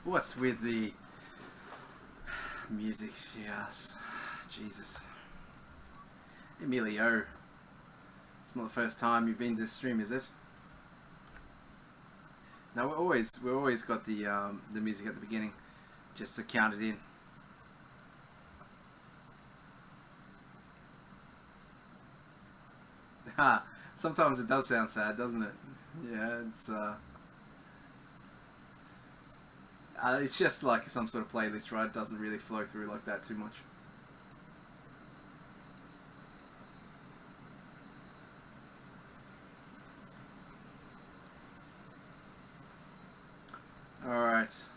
What's with the music? Yes. Jesus. Emilio. It's not the first time you've been to this stream, is it? No, we've always got the music at the beginning, just to count it in. Sometimes it does sound sad, doesn't it? Yeah, it's just like some sort of playlist, right? It doesn't really flow through like that too much. Alright.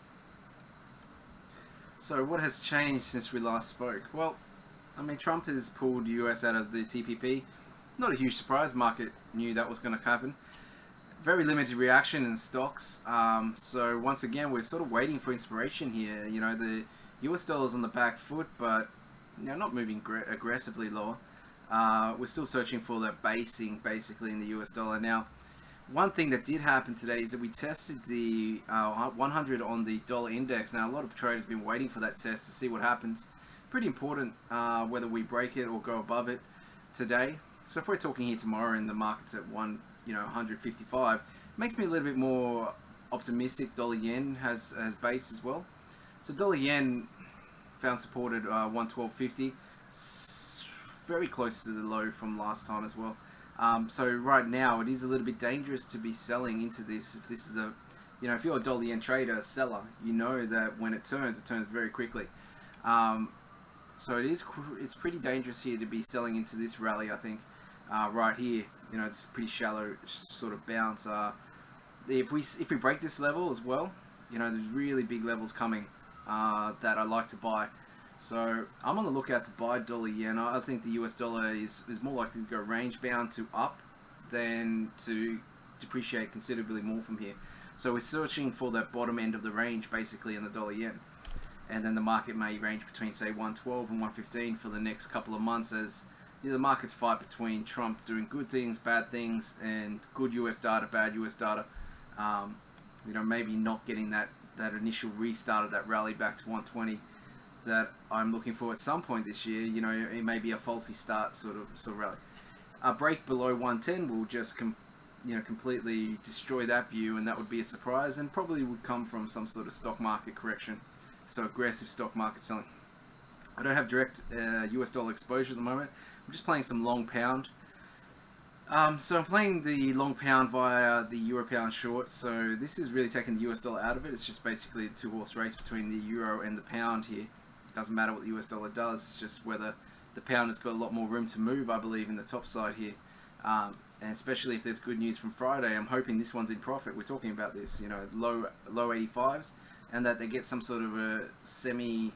So what has changed since we last spoke? Well, I mean, Trump has pulled the US out of the TPP. Not a huge surprise. Market knew that was going to happen. Very limited reaction in stocks. So once again, we're sort of waiting for inspiration here. You know, the US dollar's on the back foot, but not moving aggressively lower. We're still searching for that basing, basically, in the US dollar. Now, one thing that did happen today is that we tested the 100 on the dollar index. Now, a lot of traders have been waiting for that test to see what happens. Pretty important whether we break it or go above it today. So if we're talking here tomorrow and the market's at 155, makes me a little bit more optimistic. Dollar yen has base as well. So dollar yen found support at 112.50, very close to the low from last time as well. So right now it is a little bit dangerous to be selling into this. If this is if you're a dollar yen trader, seller, you know that when it turns very quickly. So it's pretty dangerous here to be selling into this rally. I think right here, it's a pretty shallow sort of bounce. If we break this level as well, there's really big levels coming that I like to buy. So I'm on the lookout to buy dollar yen. I think the US dollar is more likely to go range bound to up than to depreciate considerably more from here. So we're searching for that bottom end of the range basically in the dollar yen. And then the market may range between, say, 112 and 115 for the next couple of months as the markets fight between Trump doing good things, bad things, and good US data, bad US data. Maybe not getting that initial restart of that rally back to 120 that I'm looking for at some point this year. It may be a falsely start sort of rally. A break below 110 will just completely destroy that view, and that would be a surprise, and probably would come from some sort of stock market correction. So aggressive stock market selling. I don't have direct US dollar exposure at the moment. I'm just playing some long pound. So I'm playing the long pound via the euro pound short. So this is really taking the US dollar out of it. It's just basically a two-horse race between the euro and the pound here. It doesn't matter what the US dollar does. It's just whether the pound has got a lot more room to move, I believe, in the top side here. And especially if there's good news from Friday, I'm hoping this one's in profit. We're talking about this, low 85s. And that they get some sort of a semi-real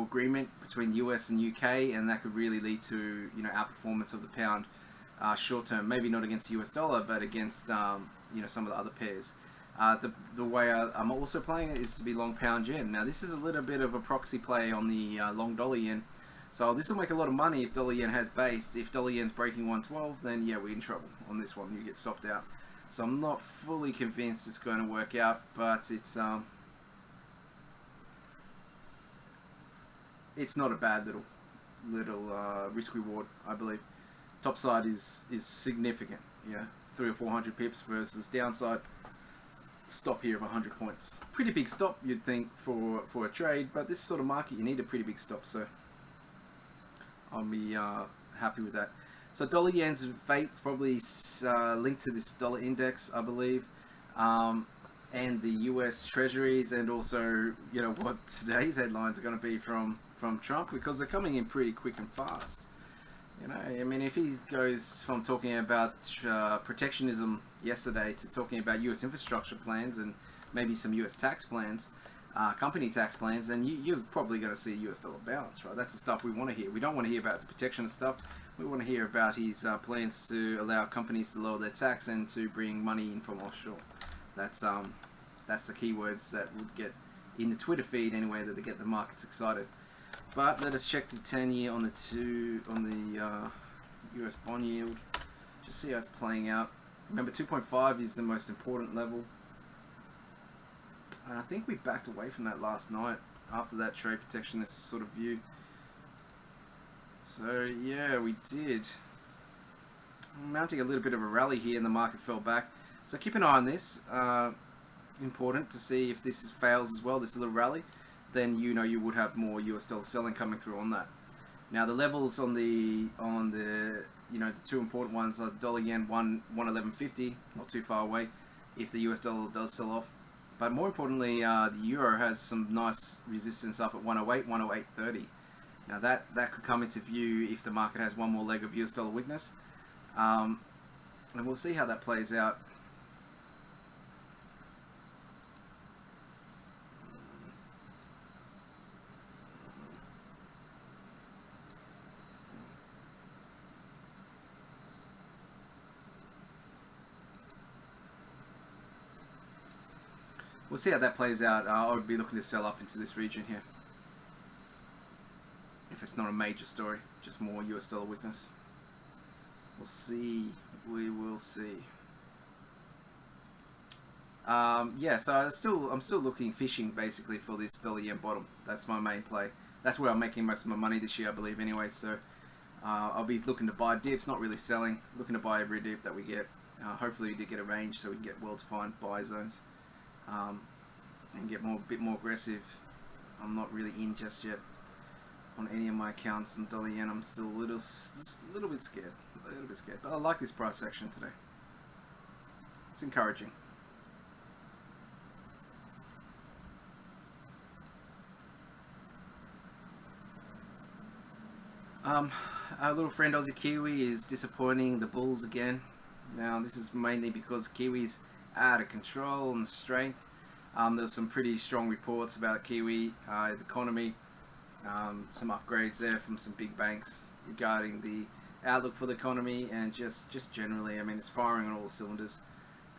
agreement between US and UK, and that could really lead to outperformance of the pound short term. Maybe not against the US dollar, but against some of the other pairs. The way I'm also playing it is to be long pound yen. Now this is a little bit of a proxy play on the long dollar yen. So this will make a lot of money if dollar yen has based. If dollar yen's breaking 112, then yeah, we're in trouble on this one. You get stopped out. So I'm not fully convinced it's going to work out, but it's not a bad little risk reward, I believe. Top side is significant, 300 or 400 pips versus downside stop here of 100 points. Pretty big stop, you'd think, for a trade, but this sort of market you need a pretty big stop, so I'll be happy with that. So dollar yen's fate probably linked to this dollar index, I believe, and the US treasuries, and also what today's headlines are going to be from Trump, because they're coming in pretty quick and fast. I mean, if he goes from talking about protectionism yesterday to talking about US infrastructure plans and maybe some US tax plans, company tax plans, then you're probably going to see a US dollar bounce, right? That's the stuff we want to hear. We don't want to hear about the protectionist stuff. We want to hear about his plans to allow companies to lower their tax and to bring money in from offshore. That's the keywords that would get in the Twitter feed anyway, that they get the markets excited. But let us check the 10-year on the US bond yield. Just see how it's playing out. Remember, 2.5 is the most important level. And I think we backed away from that last night after that trade protectionist sort of view. So yeah, we did. Mounting a little bit of a rally here and the market fell back. So keep an eye on this. Important to see if this fails as well, this little rally. Then you would have more US dollar selling coming through on that. Now the levels on the the two important ones are dollar yen 111.50, not too far away if the US dollar does sell off. But more importantly, the euro has some nice resistance up at 108, 108.30. Now that could come into view if the market has one more leg of US dollar weakness. And we'll see how that plays out. We'll see how that plays out. I would be looking to sell up into this region here. If it's not a major story, just more US dollar weakness. We'll see. We will see. Yeah, so I'm still looking, fishing basically for this dollar yen bottom. That's my main play. That's where I'm making most of my money this year, I believe, anyway. So I'll be looking to buy dips, not really selling. Looking to buy every dip that we get. Hopefully we did get a range so we can get well-defined buy zones. And get a bit more aggressive. I'm not really in just yet on any of my accounts in dollar yen. I'm still just a little bit scared, but I like this price action today. It's encouraging. Our little friend Aussie Kiwi is disappointing the bulls again. Now this is mainly because Kiwi's out of control and strength. There's some pretty strong reports about Kiwi, the economy, some upgrades there from some big banks regarding the outlook for the economy and just generally. I mean, it's firing on all cylinders,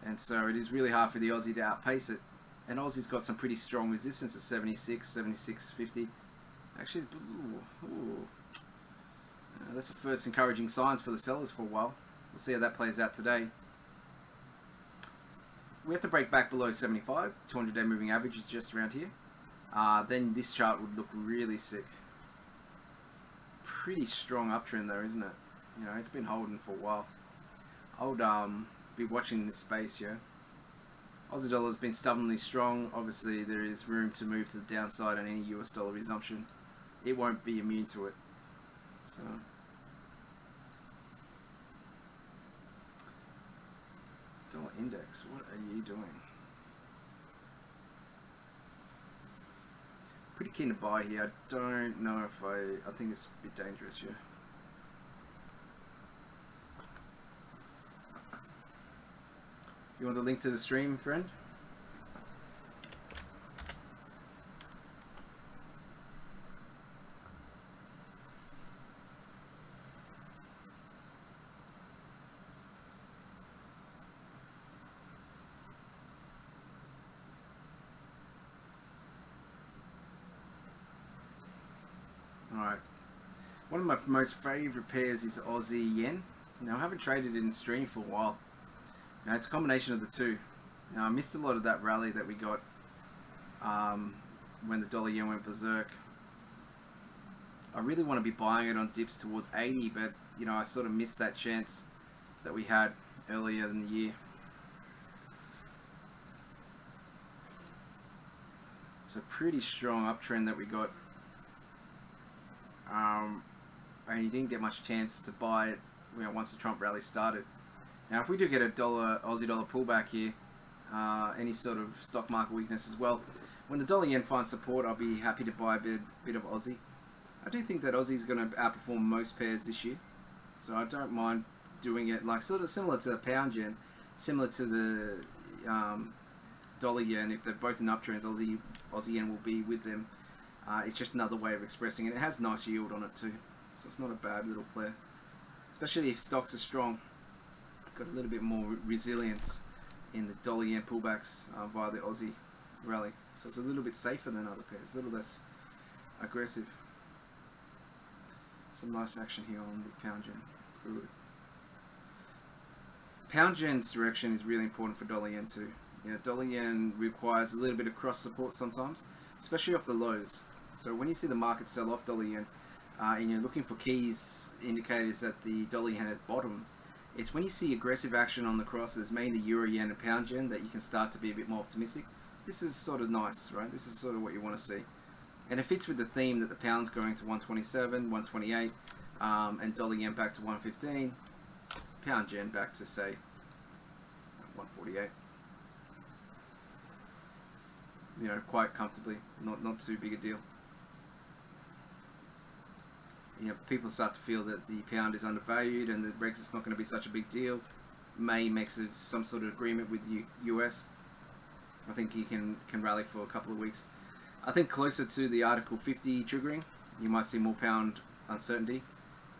and so it is really hard for the Aussie to outpace it. And Aussie's got some pretty strong resistance at 76, 76.50. Actually, that's the first encouraging signs for the sellers for a while. We'll see how that plays out today. We have to break back below 75. 200-day moving average is just around here. Then this chart would look really sick. Pretty strong uptrend though, isn't it? You know, it's been holding for a while. I would be watching this space, yeah. Aussie dollar has been stubbornly strong. Obviously, there is room to move to the downside on any US dollar resumption. It won't be immune to it. So. Dollar index, what are you doing? Pretty keen to buy here. I don't know if I think it's a bit dangerous, yeah. You want the link to the stream, friend? Alright, one of my most favourite pairs is Aussie Yen. Now I haven't traded it in stream for a while. Now it's a combination of the two. Now I missed a lot of that rally that we got when the dollar yen went berserk. I really want to be buying it on dips towards 80, but you know, I sort of missed that chance that we had earlier in the year. It's a pretty strong uptrend that we got. And you didn't get much chance to buy it, you know, once the Trump rally started. Now, if we do get a Aussie dollar pullback here, any sort of stock market weakness as well, when the dollar yen finds support, I'll be happy to buy a bit of Aussie. I do think that Aussie is going to outperform most pairs this year, so I don't mind doing it like sort of similar to the pound yen, similar to the dollar yen. If they're both in uptrends, Aussie yen will be with them. It's just another way of expressing it. It has nice yield on it too, so it's not a bad little play, especially if stocks are strong. Got a little bit more resilience in the dollar yen pullbacks via the Aussie rally, so it's a little bit safer than other pairs, a little less aggressive. Some nice action here on the pound yen. Good. Pound yen's direction is really important for dollar yen too. Dollar yen requires a little bit of cross support sometimes, especially off the lows. So when you see the market sell off dollar yen, and you're looking for keys indicators that the dollar yen had bottomed, it's when you see aggressive action on the crosses, mainly euro yen and pound yen, that you can start to be a bit more optimistic. This is sort of nice, right? This is sort of what you want to see. And it fits with the theme that the pound's going to 127, 128, and dollar yen back to 115, pound yen back to, say, 148. Quite comfortably, not too big a deal. People start to feel that the pound is undervalued and that Brexit's not going to be such a big deal. May makes some sort of agreement with the US. I think he can rally for a couple of weeks. I think closer to the Article 50 triggering, you might see more pound uncertainty.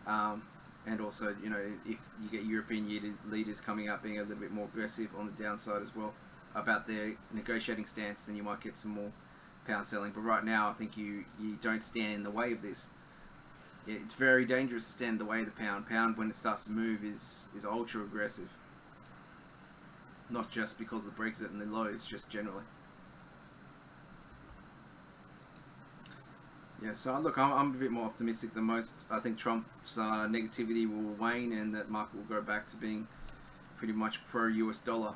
And also, if you get European leaders coming out being a little bit more aggressive on the downside as well about their negotiating stance, then you might get some more pound selling. But right now, I think you don't stand in the way of this. It's very dangerous to stand in the way of the pound. Pound, when it starts to move, is ultra aggressive. Not just because of the Brexit and the lows, just generally. So look, I'm a bit more optimistic than most. I think Trump's negativity will wane and that market will go back to being pretty much pro-US dollar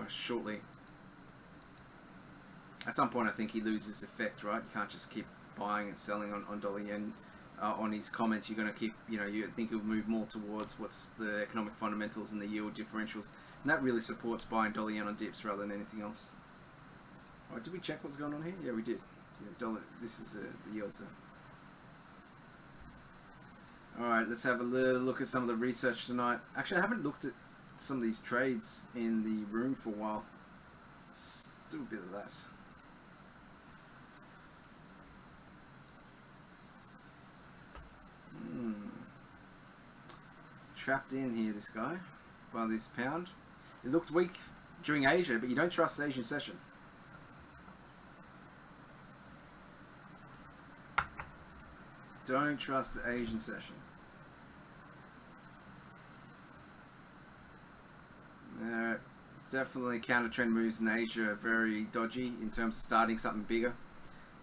shortly. At some point, I think he loses effect, right? You can't just keep buying and selling on dollar yen. On his comments, you're going to keep, you think he'll move more towards what's the economic fundamentals and the yield differentials. And that really supports buying dollar yen on dips rather than anything else. Alright, did we check what's going on here? Yeah, we did. This is the yield zone. Alright, let's have a little look at some of the research tonight. Actually, I haven't looked at some of these trades in the room for a while. Let's do a bit of that. Trapped in here, this guy, by this pound. It looked weak during Asia, but you don't trust the Asian session. Don't trust the Asian session. Definitely counter trend moves in Asia are very dodgy in terms of starting something bigger.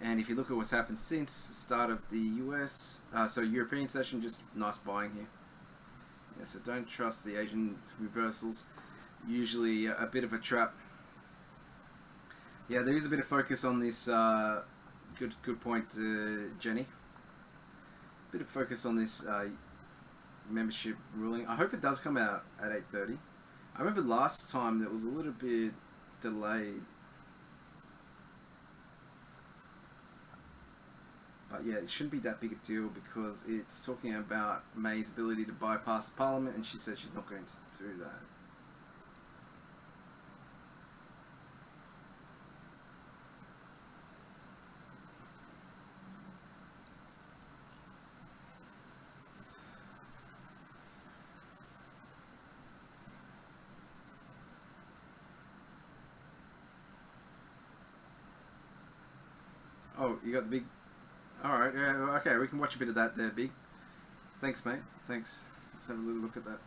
And if you look at what's happened since the start of the US, so European session, just nice buying here. So don't trust the Asian reversals. Usually a bit of a trap. There is a bit of focus on this. Good point, Jenny. A bit of focus on this membership ruling. I hope it does come out at 8:30. I remember last time that was a little bit delayed. But it shouldn't be that big a deal because it's talking about May's ability to bypass the Parliament, and she said she's not going to do that. Oh, you got the big... Alright, okay, we can watch a bit of that there, Big. Thanks, mate. Thanks. Let's have a little look at that.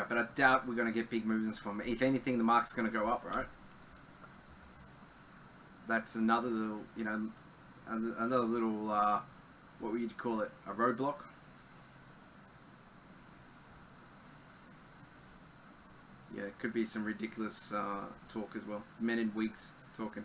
But I doubt we're going to get big movements from it. If anything, the market's going to go up, right? That's another little, another little, what would you call it? A roadblock? It could be some ridiculous talk as well. Men in wigs talking.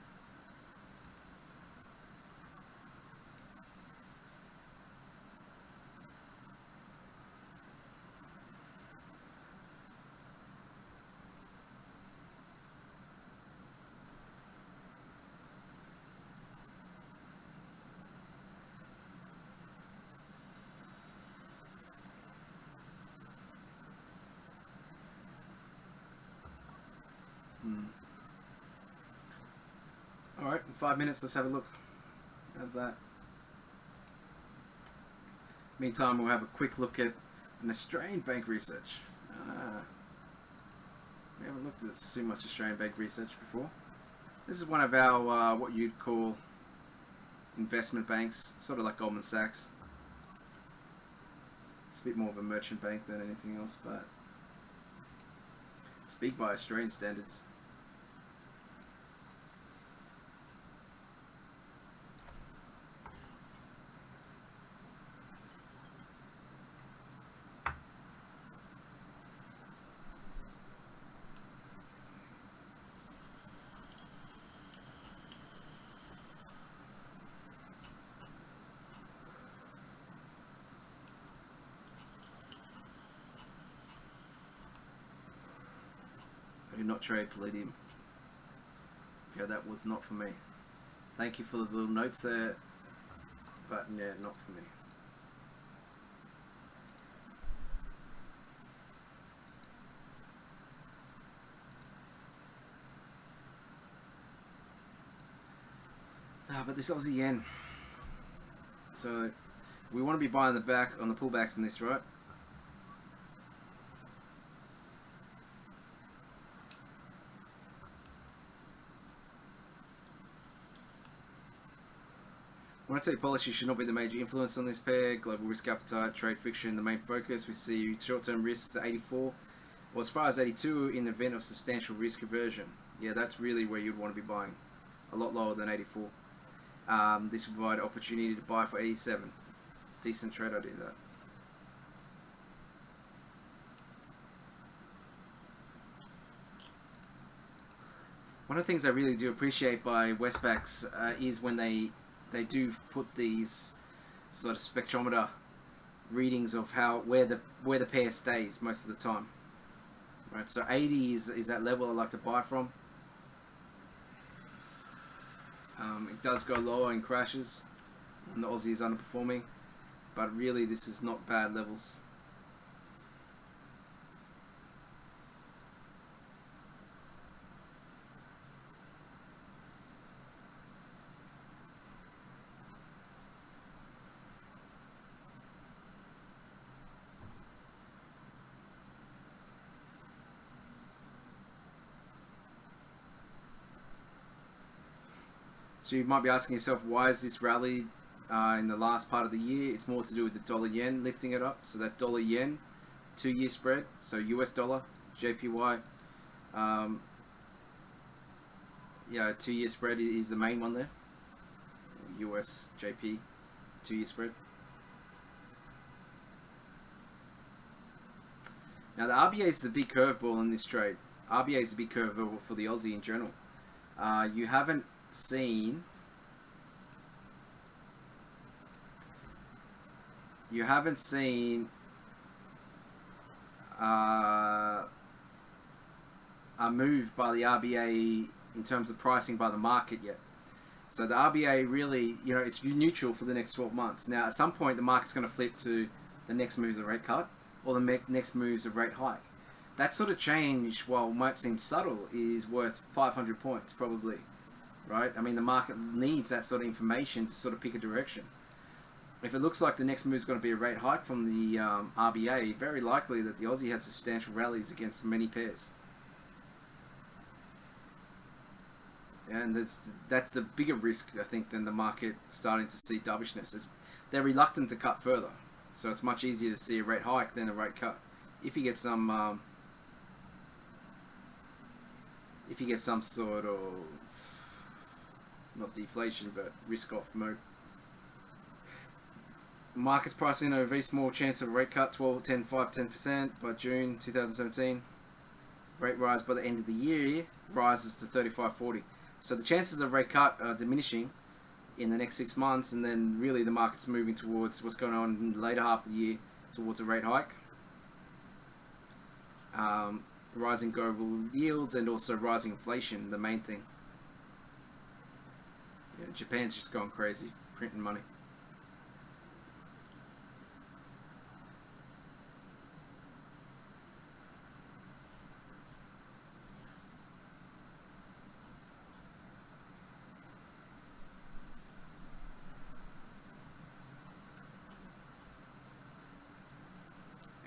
Alright, in 5 minutes, let's have a look at that. Meantime, we'll have a quick look at an Australian bank research. We haven't looked at too much Australian bank research before. This is one of our, what you'd call investment banks, sort of like Goldman Sachs. It's a bit more of a merchant bank than anything else, but it's big by Australian standards. I do not trade palladium. Okay, that was not for me. Thank you for the little notes there, but yeah, not for me. But this Aussie yen. So we want to be buying the back on the pullbacks in this, right? When I say policy should not be the major influence on this pair, global risk appetite, trade friction, the main focus. We see short-term risks at 84, or as far as 82 in the event of substantial risk aversion. Yeah, that's really where you'd want to be buying. A lot lower than 84. This will provide opportunity to buy for 87. Decent trade idea, that. One of the things I really do appreciate by Westpacs is when they do put these sort of spectrometer readings of where the pair stays most of the time. Right, so 80 is that level I like to buy from. It does go lower in crashes, and the Aussie is underperforming, but really this is not bad levels. So you might be asking yourself, why is this rally in the last part of the year? It's more to do with the dollar yen lifting it up. So that dollar yen 2-year spread, so US dollar, JPY, yeah, 2-year spread is the main one there. US JP 2-year spread. Now the RBA is the big curveball in this trade. RBA is the big curveball for the Aussie in general. You haven't seen a move by the RBA in terms of pricing by the market yet. So the RBA really, it's neutral for the next 12 months. Now at some point the market's going to flip to the next move's a rate cut or the next move's a rate hike. That sort of change, while it might seem subtle, is worth 500 points probably. Right? I mean, the market needs that sort of information to sort of pick a direction. If it looks like the next move is going to be a rate hike from the RBA, very likely that the Aussie has substantial rallies against many pairs. And that's the bigger risk, I think, than the market starting to see dovishness. They're reluctant to cut further, so it's much easier to see a rate hike than a rate cut. If you get some sort of, not deflation, but risk-off mode. Market's pricing a very small chance of a rate cut, 10% by June 2017. Rate rise by the end of the year rises to 35.40. So the chances of rate cut are diminishing in the next 6 months, and then really the market's moving towards what's going on in the later half of the year, towards a rate hike. Rising global yields and also rising inflation, the main thing. Yeah, Japan's just gone crazy, printing money.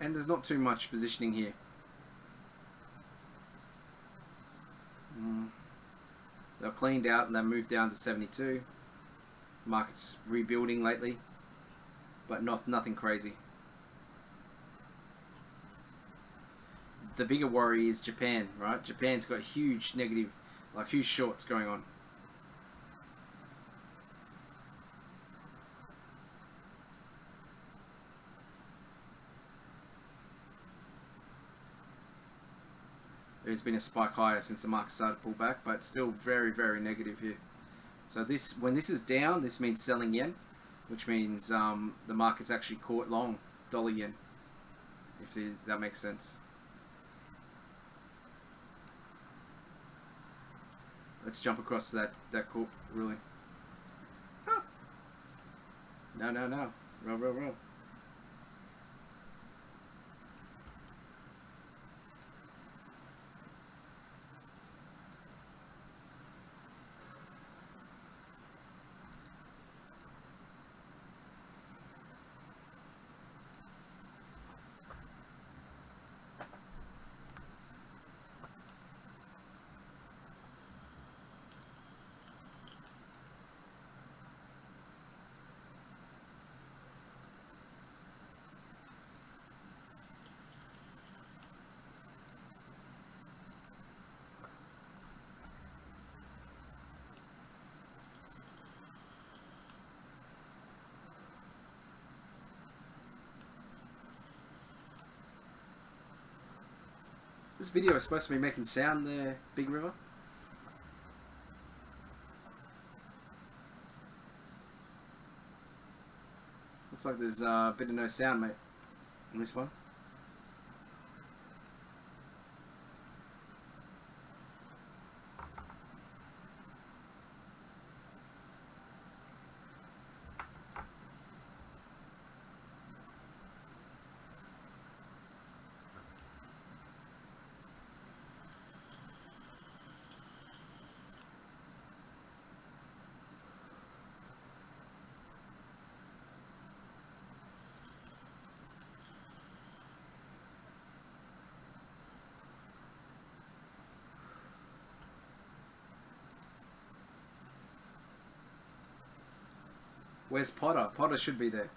And there's not too much positioning here. They're cleaned out and they moved down to 72. Market's rebuilding lately, but nothing crazy. the bigger worry is Japan, right? Japan's got huge negative, like huge shorts going on. There's been a spike higher since the market started to pull back, but still very, very negative here. So this, when this is down, this means selling yen, which means the market's actually caught long dollar yen, if that makes sense. Let's jump across that corp, really. Oh. No, no, no. Roll, roll, roll. This video is supposed to be making sound there, Big River. Looks like there's a bit of no sound, mate, on this one. Where's Potter? Potter should be there.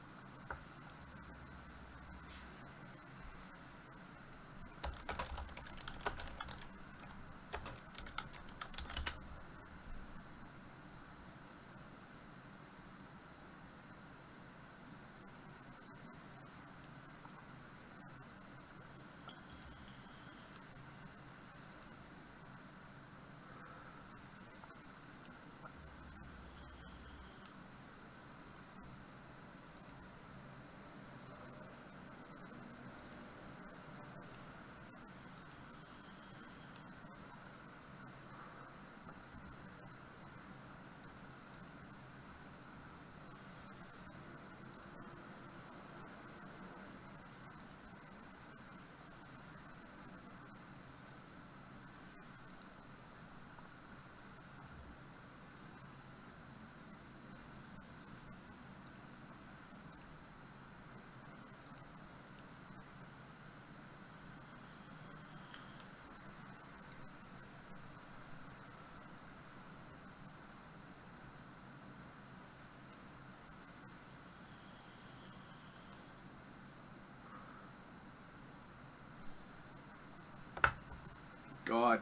God.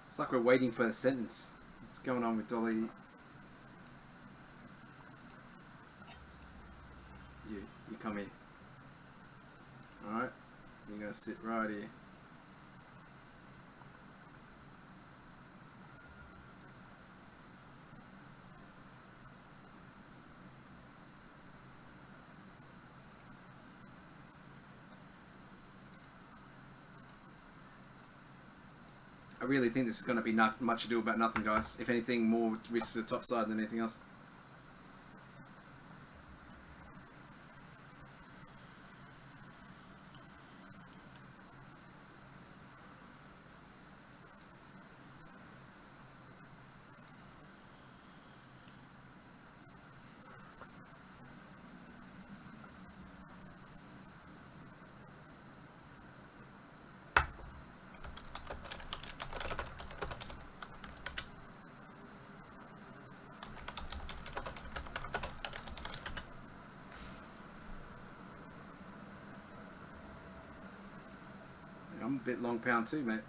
It's like we're waiting for the sentence. What's going on with Dolly? You come here. Alright? You're gonna sit right here. I really think this is going to be not much ado about nothing, guys. If anything, more risks to the top side than anything else. I'm a bit long pound too, mate.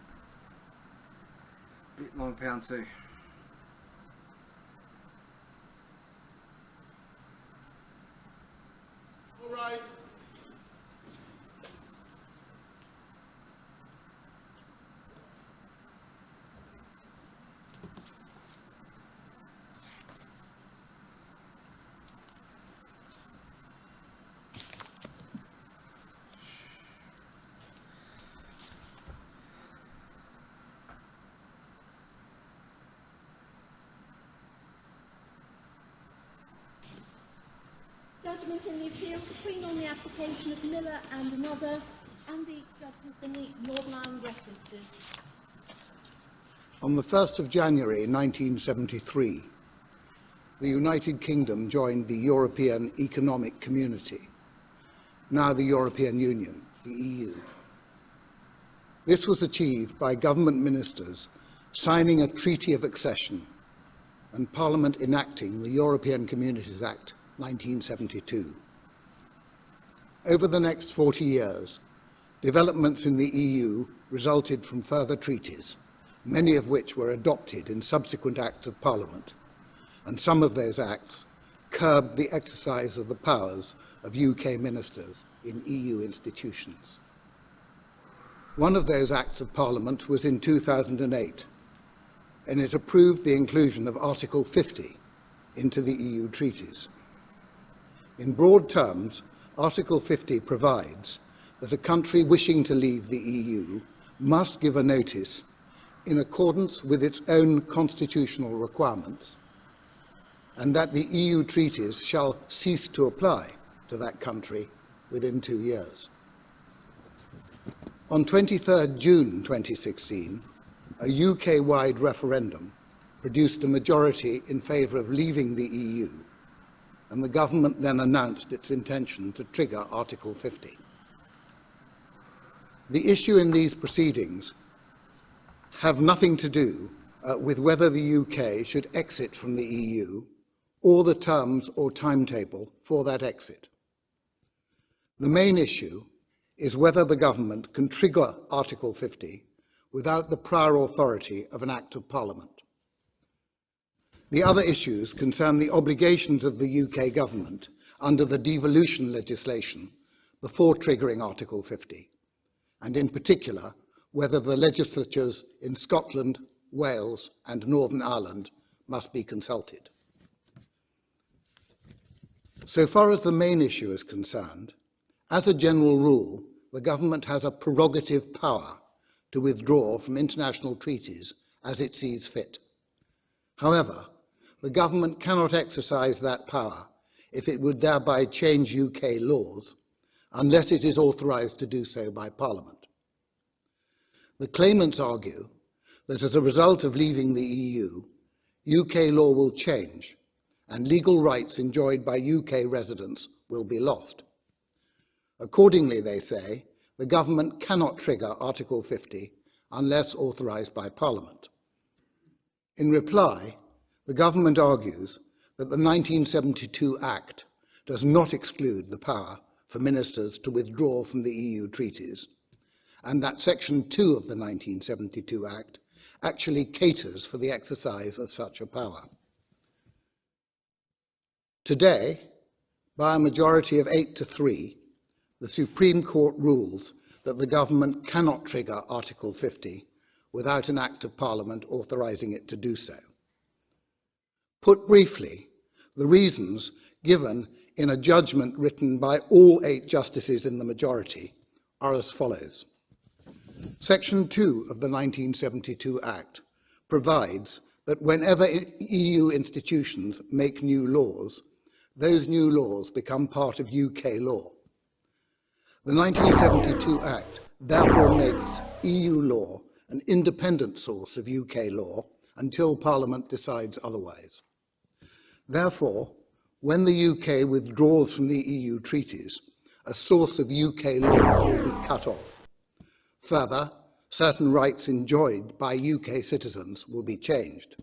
Bit long pound too. All right. Judgment in the appeal between on the application of Miller and another, and the judgment in the Northern Ireland references. On the 1st of January 1973, the United Kingdom joined the European Economic Community, now the European Union, the EU. This was achieved by government ministers signing a treaty of accession and Parliament enacting the European Communities Act 1972. Over the next 40 years, developments in the EU resulted from further treaties, many of which were adopted in subsequent acts of Parliament, and some of those acts curbed the exercise of the powers of UK ministers in EU institutions. One of those acts of Parliament was in 2008, and it approved the inclusion of Article 50 into the EU treaties. In broad terms, Article 50 provides that a country wishing to leave the EU must give a notice in accordance with its own constitutional requirements, and that the EU treaties shall cease to apply to that country within 2 years. On 23rd June 2016, a UK-wide referendum produced a majority in favour of leaving the EU, and the government then announced its intention to trigger Article 50. The issue in these proceedings have nothing to do with whether the UK should exit from the EU or the terms or timetable for that exit. The main issue is whether the government can trigger Article 50 without the prior authority of an Act of Parliament. The other issues concern the obligations of the UK government under the devolution legislation before triggering Article 50, and in particular, whether the legislatures in Scotland, Wales and Northern Ireland must be consulted. So far as the main issue is concerned, as a general rule, the government has a prerogative power to withdraw from international treaties as it sees fit. However, the government cannot exercise that power if it would thereby change UK laws, unless it is authorised to do so by Parliament. The claimants argue that as a result of leaving the EU, UK law will change and legal rights enjoyed by UK residents will be lost. Accordingly, they say, the government cannot trigger Article 50 unless authorised by Parliament. In reply, the government argues that the 1972 Act does not exclude the power for ministers to withdraw from the EU treaties, and that Section 2 of the 1972 Act actually caters for the exercise of such a power. Today, by a majority of 8-3, the Supreme Court rules that the government cannot trigger Article 50 without an Act of Parliament authorising it to do so. Put briefly, the reasons given in a judgment written by all 8 justices in the majority are as follows. Section 2 of the 1972 Act provides that whenever EU institutions make new laws, those new laws become part of UK law. The 1972 Act therefore makes EU law an independent source of UK law until Parliament decides otherwise. Therefore, when the UK withdraws from the EU treaties, a source of UK law will be cut off. Further, certain rights enjoyed by UK citizens will be changed.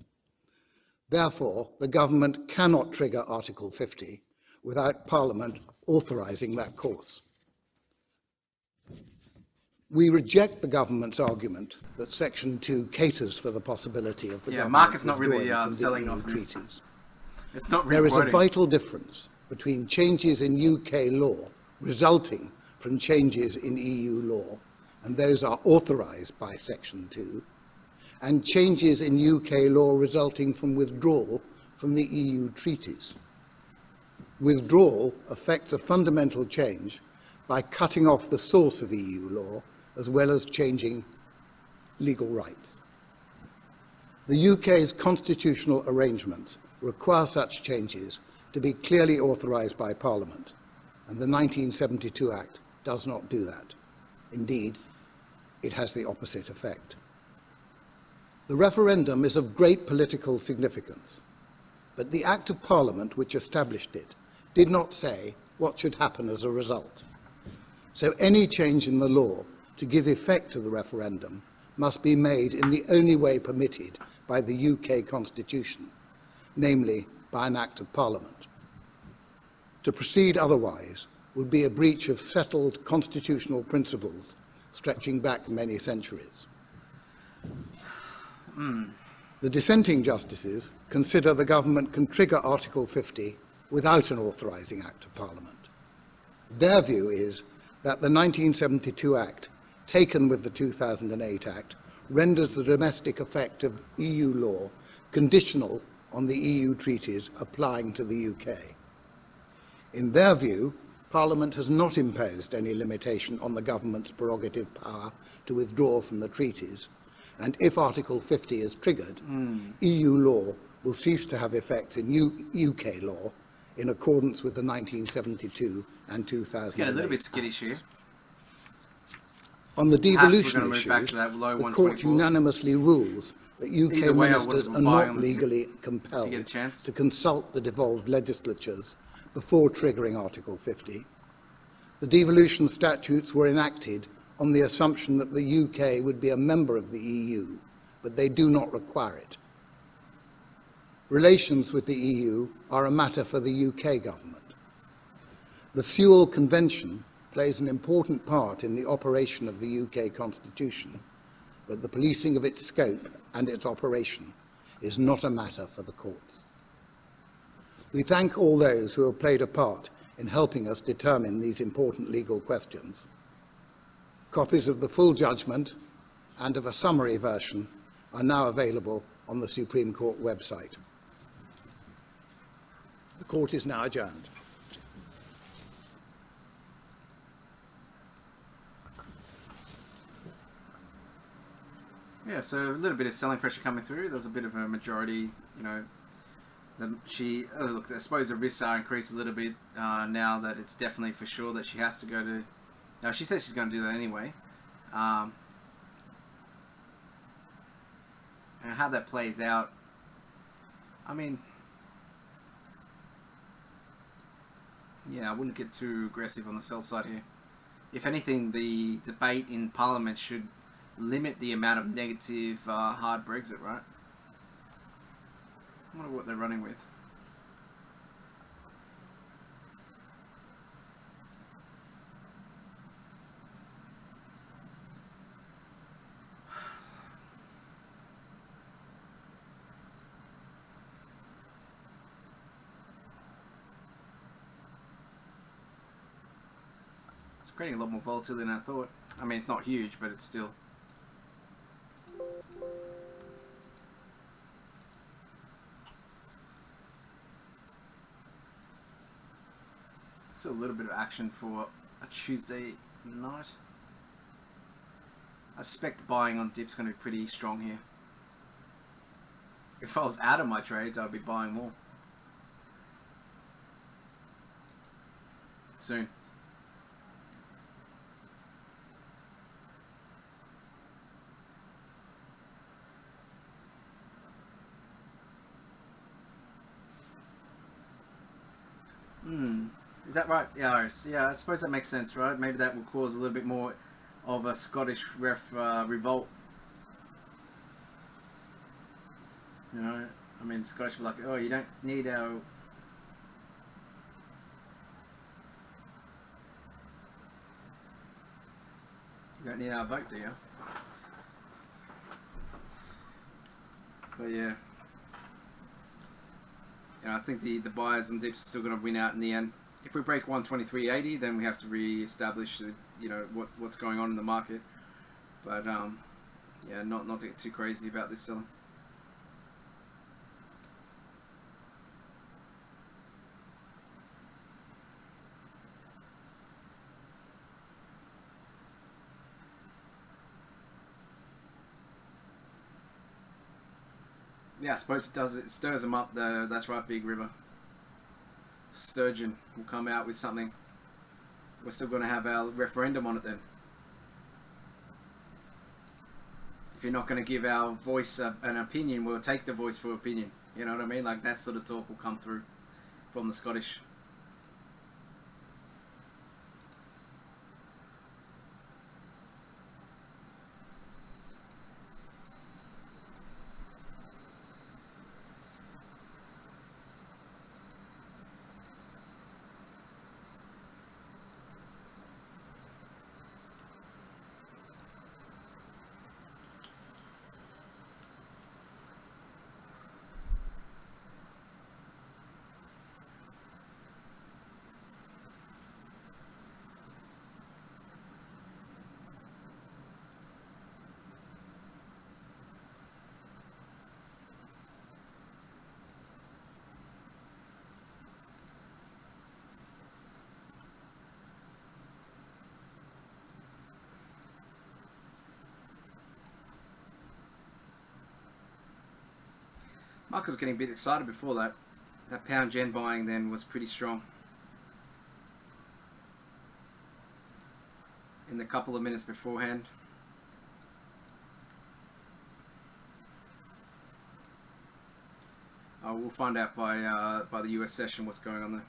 Therefore, the government cannot trigger Article 50 without Parliament authorising that course. We reject the government's argument that Section 2 caters for the possibility of the government Mark is not really withdrawing from the selling EU off this. treaties. It's not There is a reporting. vital difference between changes in UK law resulting from changes in EU law, and those are authorised by Section 2, and changes in UK law resulting from withdrawal from the EU treaties. Withdrawal affects a fundamental change by cutting off the source of EU law as well as changing legal rights. The UK's constitutional arrangements require such changes to be clearly authorised by Parliament, and the 1972 Act does not do that. Indeed, it has the opposite effect. The referendum is of great political significance, but the Act of Parliament which established it did not say what should happen as a result. So any change in the law to give effect to the referendum must be made in the only way permitted by the UK Constitution, namely by an Act of Parliament. To proceed otherwise would be a breach of settled constitutional principles stretching back many centuries. The dissenting justices consider the government can trigger Article 50 without an authorising Act of Parliament. Their view is that the 1972 Act, taken with the 2008 Act, renders the domestic effect of EU law conditional on the EU treaties applying to the UK. In their view, Parliament has not imposed any limitation on the government's prerogative power to withdraw from the treaties, and if Article 50 is triggered, EU law will cease to have effect in UK law in accordance with the 1972 and 2008 It's getting a little bit skittish here. On the Perhaps we're devolution going to move back issues, to that low the court 124s. unanimously rules that UK Either way, I ministers would've are been buying not on the legally if you compelled get a chance. to consult the devolved legislatures before triggering Article 50. The devolution statutes were enacted on the assumption that the UK would be a member of the EU, but they do not require it. Relations with the EU are a matter for the UK government. The Fuel Convention plays an important part in the operation of the UK Constitution, but the policing of its scope and its operation is not a matter for the courts. We thank all those who have played a part in helping us determine these important legal questions. Copies of the full judgment and of a summary version are now available on the Supreme Court website. The court is now adjourned. Yeah, so a little bit of selling pressure coming through. There's a bit of a majority, you know. Look, I suppose the risks are increased a little bit now that it's definitely for sure that she has to go to. Now, she said she's going to do that anyway. And how that plays out, I mean, yeah, I wouldn't get too aggressive on the sell side here. If anything, the debate in Parliament should limit the amount of negative hard Brexit, right? I wonder what they're running with. It's creating a lot more volatility than I thought. I mean, it's not huge, but it's still. Still a little bit of action for a Tuesday night. I suspect buying on dip's going to be pretty strong here. If I was out of my trades, I'd be buying more. Soon. Is that right? Yeah, I suppose that makes sense, right? Maybe that will cause a little bit more of a Scottish revolt. You know, I mean, Scottish were like, oh, you don't need our... You don't need our vote, do you? But yeah. I think the buyers and dips are still going to win out in the end. If we break 123.80, then we have to re-establish what's going on in the market. But yeah, not to get too crazy about this selling. Yeah, I suppose it does. It stirs them up. That's right, Big River. Sturgeon will come out with something. We're still going to have our referendum on it then. If you're not going to give our voice an opinion, we'll take the voice for opinion. You know what I mean? Like that sort of talk will come through from the Scottish. Mark was getting a bit excited before that. That pound yen buying then was pretty strong. In the couple of minutes beforehand. We'll find out by the US session what's going on there.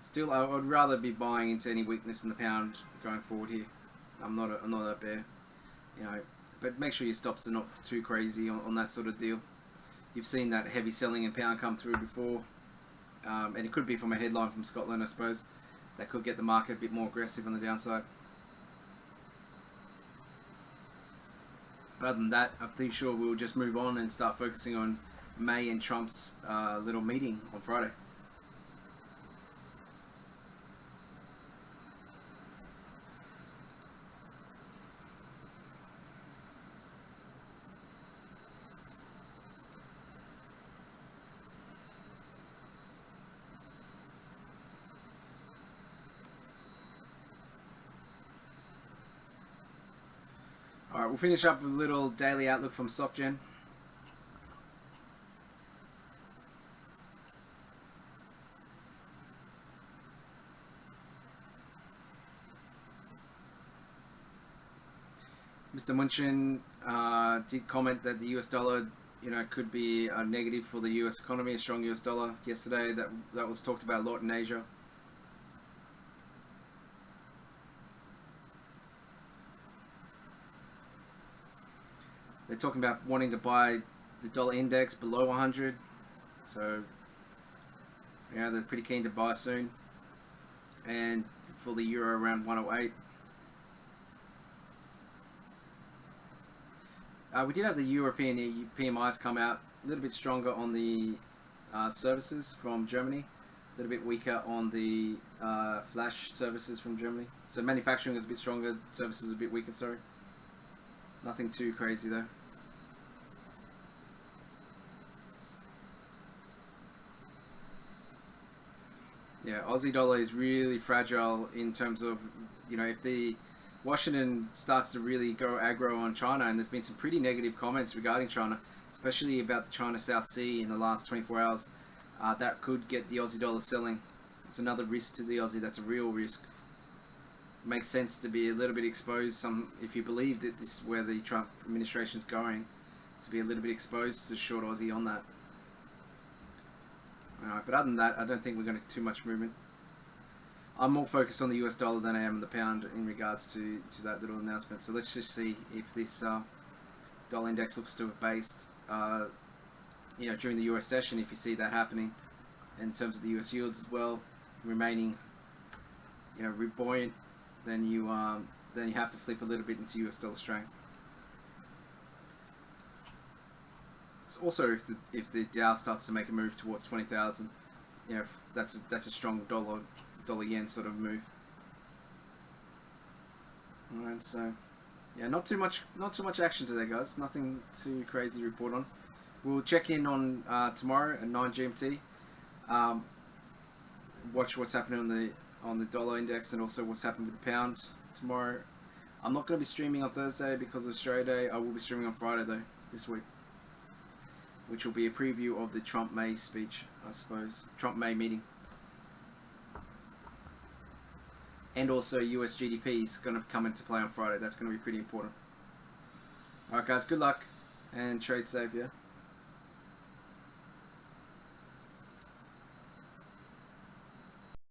Still, I would rather be buying into any weakness in the pound going forward here. I'm not a bear, but make sure your stops are not too crazy on that sort of deal. You've seen that heavy selling in pound come through before, and it could be from a headline from Scotland, I suppose. That could get the market a bit more aggressive on the downside. But other than that, I'm pretty sure we'll just move on and start focusing on May and Trump's little meeting on Friday. Alright, we'll finish up with a little daily outlook from SocGen. Mr. Munchin did comment that the US dollar, could be a negative for the US economy, a strong US dollar yesterday. That was talked about a lot in Asia. They're talking about wanting to buy the dollar index below 100. So, they're pretty keen to buy soon. And for the euro around 108. We did have the European PMIs come out a little bit stronger on the services from Germany, a little bit weaker on the flash services from Germany. So manufacturing is a bit stronger, services a bit weaker, sorry. Nothing too crazy though. Yeah, Aussie dollar is really fragile in terms of, if the Washington starts to really go aggro on China, and there's been some pretty negative comments regarding China, especially about the China South Sea in the last 24 hours, that could get the Aussie dollar selling. It's another risk to the Aussie. That's a real risk. It makes sense to be a little bit exposed, if you believe that this is where the Trump administration is going, to be a little bit exposed to short Aussie on that. But other than that, I don't think we're going to get too much movement. I'm more focused on the US dollar than I am on the pound in regards to that little announcement. So let's just see if this dollar index looks to have based, during the US session, if you see that happening in terms of the US yields as well, remaining, buoyant, then you then you have to flip a little bit into US dollar strength. So also, if the Dow starts to make a move towards 20,000, you know, that's a strong dollar yen sort of move. All right, so yeah, not too much action today, guys. Nothing too crazy to report on. We'll check in on tomorrow at 9 GMT. Watch what's happening on the dollar index and also what's happening with the pound tomorrow. I'm not going to be streaming on Thursday because of Australia Day. I will be streaming on Friday though this week, which will be a preview of the Trump May speech, I suppose. Trump May meeting. And also US GDP is going to come into play on Friday. That's going to be pretty important. Alright guys, good luck and trade safe, yeah?